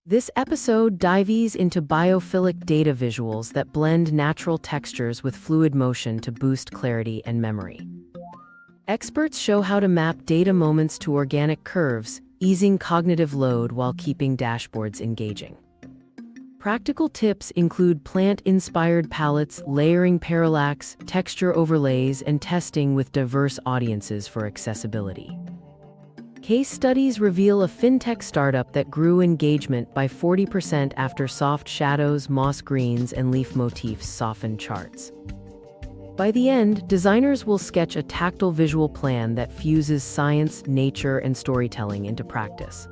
This episode dives into biophilic data visuals that blend natural textures with fluid motion to boost clarity and memory. Experts show how to map data moments to organic curves, easing cognitive load while keeping dashboards engaging. Practical tips include plant-inspired palettes, layering parallax, texture overlays, and testing with diverse audiences for accessibility. Case studies reveal a fintech startup that grew engagement by 40% after soft shadows, moss greens, and leaf motifs softened charts. By the end, designers will sketch a tactile visual plan that fuses science, nature, and storytelling into practice.